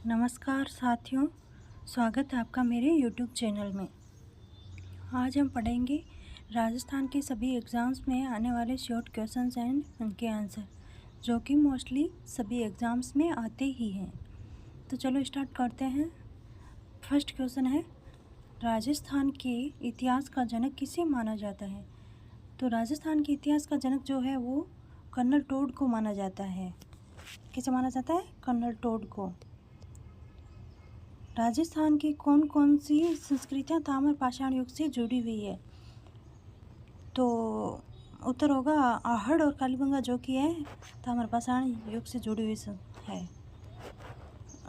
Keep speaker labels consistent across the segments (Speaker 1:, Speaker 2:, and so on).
Speaker 1: नमस्कार साथियों, स्वागत है आपका मेरे YouTube चैनल में। आज हम पढ़ेंगे राजस्थान के सभी एग्ज़ाम्स में आने वाले शॉर्ट क्वेश्चंस एंड उनके आंसर, जो कि मोस्टली सभी एग्ज़ाम्स में आते ही हैं। तो चलो स्टार्ट करते हैं। फर्स्ट क्वेश्चन है, राजस्थान के इतिहास का जनक किसे माना जाता है? तो राजस्थान के इतिहास का जनक जो है वो कर्नल टोड को माना जाता है। किसे माना जाता है? कर्नल टोड को। राजस्थान की कौन कौन सी संस्कृतियाँ ताम्र पाषाण युग से जुड़ी हुई है? तो उत्तर होगा आहड़ और कालीबंगा, जो कि है ताम्र पाषाण युग से जुड़ी हुई है।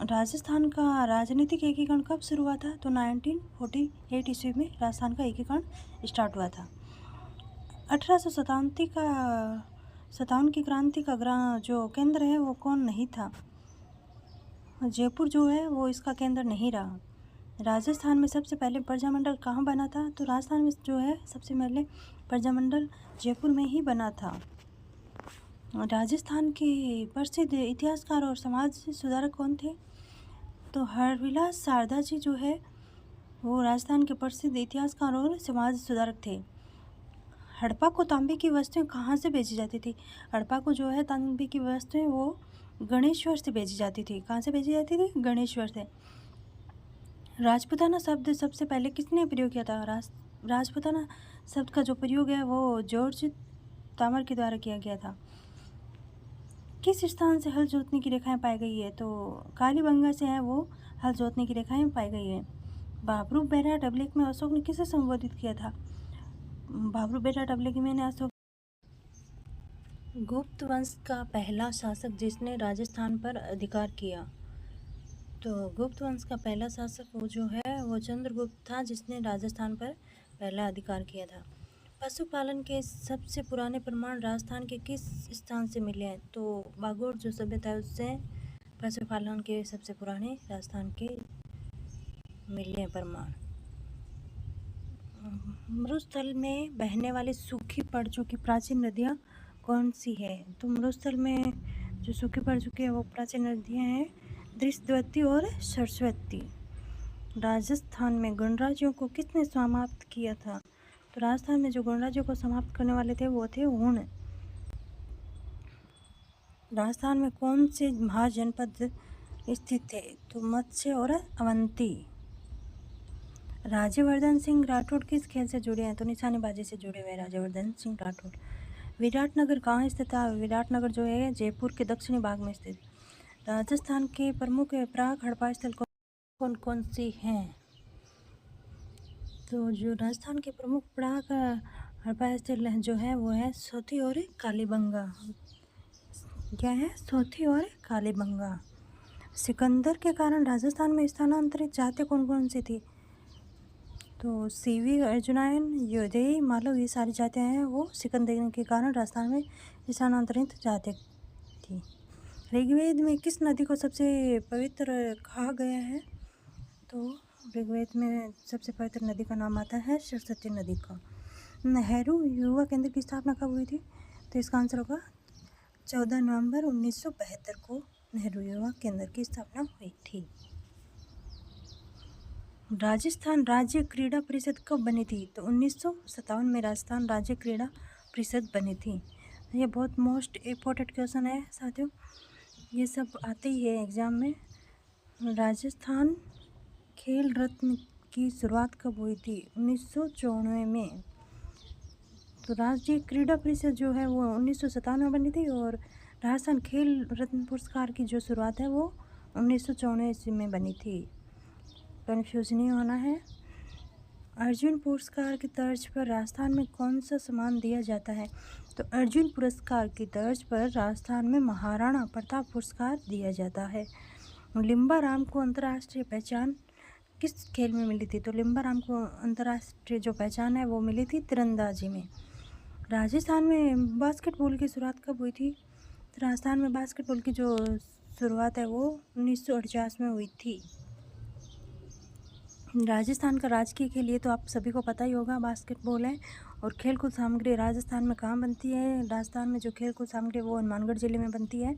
Speaker 1: राजस्थान का राजनीतिक एकीकरण कब शुरू हुआ था? तो 1948 ईस्वी में राजस्थान का एकीकरण स्टार्ट हुआ था। 1857 की क्रांति का जो केंद्र है वो कौन नहीं था? जयपुर जो है वो इसका केंद्र नहीं रहा। राजस्थान में सबसे पहले प्रजामंडल कहाँ बना था? तो राजस्थान में जो है सबसे पहले प्रजामंडल जयपुर में ही बना था। राजस्थान के प्रसिद्ध इतिहासकार और समाज सुधारक कौन थे? तो हरविलास शारदा जी जो है वो राजस्थान के प्रसिद्ध इतिहासकार और समाज सुधारक थे। हड़प्पा को तांबे की वस्तुएं कहाँ से भेजी जाती थी? हड़प्पा को जो है तांबे की वस्तुएं वो गणेश्वर से भेजी जाती थी। कहाँ से भेजी जाती थी? गणेश्वर से। राजपूताना शब्द सबसे पहले किसने प्रयोग किया था? राजपूताना शब्द का जो प्रयोग है वो जॉर्ज तामर के द्वारा किया गया था। किस स्थान से हल जोतने की रेखाएं पाई गई है? तो कालीबंगा से है वो हल जोतने की रेखाएं पाई गई है। बाबरू बेरा डबलिक में अशोक ने किसे संबोधित किया था? बाबरू बेरा डबलिक में ने अशोक। गुप्त वंश का पहला शासक जिसने राजस्थान पर अधिकार किया? तो गुप्त वंश का पहला शासक वो जो है वो चंद्रगुप्त था, जिसने राजस्थान पर पहला अधिकार किया था। पशुपालन के सबसे पुराने प्रमाण राजस्थान के किस स्थान से मिले हैं? तो बागोड़ जो सभ्यता है उससे पशुपालन के सबसे पुराने राजस्थान के मिले हैं प्रमाण। मरुस्थल में बहने वाली सूखी पड़ चुकी प्राचीन नदियाँ कौन सी है? तो मरुस्थल में जो सूखी पड़ चुकी है वो प्राचीन नदियाँ हैं दृष्टवती और सरस्वती। राजस्थान में गणराज्यों को किसने समाप्त किया था? तो राजस्थान में जो गणराज्यों को समाप्त करने वाले थे वो थे हुण। राजस्थान में कौन से महाजनपद स्थित थे? तो मत्स्य और अवंती। राज्यवर्धन सिंह राठौड़ किस खेल से जुड़े हैं? तो निशानेबाजी से जुड़े हुए राज्यवर्धन सिंह राठौड़। विराटनगर कहाँ स्थित है? विराटनगर जो है जयपुर के दक्षिणी भाग में स्थित। राजस्थान के प्रमुख प्राक हड़प्पा स्थल कौन कौन सी हैं? तो जो राजस्थान के प्रमुख प्राक हड़प्पा स्थल जो है वो है सोथी और कालीबंगा। क्या है? सोथी और कालीबंगा। सिकंदर के कारण राजस्थान में स्थानांतरित जातें कौन कौन सी थी? तो सीवी, अर्जुनायन, योधेय, मालव, ये सारी जातें हैं वो सिकंदर के कारण राजस्थान में स्थानांतरित जातें थी। ऋग्वेद में किस नदी को सबसे पवित्र कहा गया है? तो ऋग्वेद में सबसे पवित्र नदी का नाम आता है सरस्वती नदी का। नेहरू युवा केंद्र की स्थापना कब हुई थी? तो इसका आंसर होगा 14 नवंबर 1972 को नेहरू युवा केंद्र की स्थापना हुई थी। राजस्थान राज्य क्रीड़ा परिषद कब बनी थी? तो 1957 में राजस्थान राज्य क्रीड़ा परिषद बनी थी। ये बहुत मोस्ट इम्पोर्टेंट क्वेश्चन है साथियों, ये सब आते ही है एग्ज़ाम में। राजस्थान खेल रत्न की शुरुआत कब हुई थी? 1994 में। तो राष्ट्रीय क्रीड़ा परिषद जो है वो 1997 में बनी थी और राजस्थान खेल रत्न पुरस्कार की जो शुरुआत है वो 1994 ईस्वी में बनी थी। कन्फ्यूज नहीं होना है। अर्जुन पुरस्कार की तर्ज पर राजस्थान में कौन सा सम्मान दिया जाता है? तो अर्जुन पुरस्कार की तर्ज पर राजस्थान में महाराणा प्रताप पुरस्कार दिया जाता है। लिम्बा राम को अंतर्राष्ट्रीय पहचान किस खेल में मिली थी? तो लिम्बा राम को अंतर्राष्ट्रीय जो पहचान है वो मिली थी तीरंदाजी में। राजस्थान में बास्केटबॉल की शुरुआत कब हुई थी? तो राजस्थान में बास्केटबॉल की जो शुरुआत है वो 1949 में हुई थी। राजस्थान का राजकीय खेल ये तो आप सभी को पता ही होगा, बास्केटबॉल है। और खेलकूद सामग्री राजस्थान में कहाँ बनती है? राजस्थान में जो खेलकूद सामग्री वो हनुमानगढ़ ज़िले में बनती है।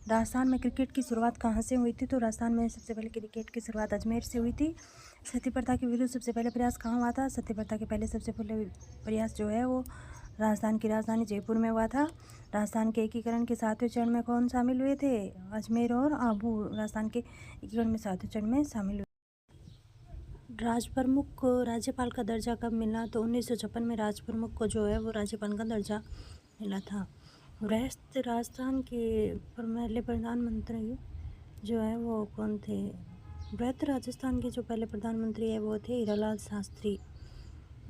Speaker 1: राजस्थान में क्रिकेट की शुरुआत कहाँ से हुई थी? तो राजस्थान में सबसे पहले क्रिकेट की शुरुआत अजमेर से हुई थी। सती प्रथा के विरुद्ध सबसे पहले प्रयास कहाँ हुआ था? सती प्रथा के पहले सबसे पहले प्रयास जो है वो राजस्थान की राजधानी जयपुर में हुआ था। राजस्थान के एकीकरण के 7वें चरण में कौन शामिल हुए थे? अजमेर और आबू राजस्थान के एकीकरण में 7वें चरण में शामिल हुए। राजप्रमुख को राज्यपाल का दर्जा कब मिला? तो 1956 में राजप्रमुख को जो है वो राज्यपाल का दर्जा मिला था। राजस्थान के पहले प्रधानमंत्री जो है वो कौन थे? राजस्थान के जो पहले प्रधानमंत्री है वो थे हीरालाल शास्त्री।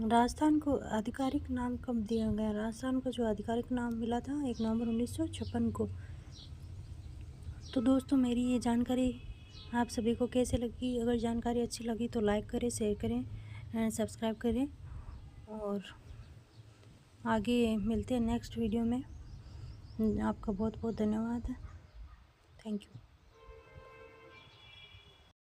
Speaker 1: राजस्थान को आधिकारिक नाम कब दिया गया? राजस्थान को जो आधिकारिक नाम मिला था 1 नवंबर 1956 को। तो दोस्तों मेरी ये जानकारी आप सभी को कैसे लगी? अगर जानकारी अच्छी लगी तो लाइक करें, शेयर करें, सब्सक्राइब करें और आगे मिलते हैं नेक्स्ट वीडियो में। आपका बहुत बहुत धन्यवाद। Thank you.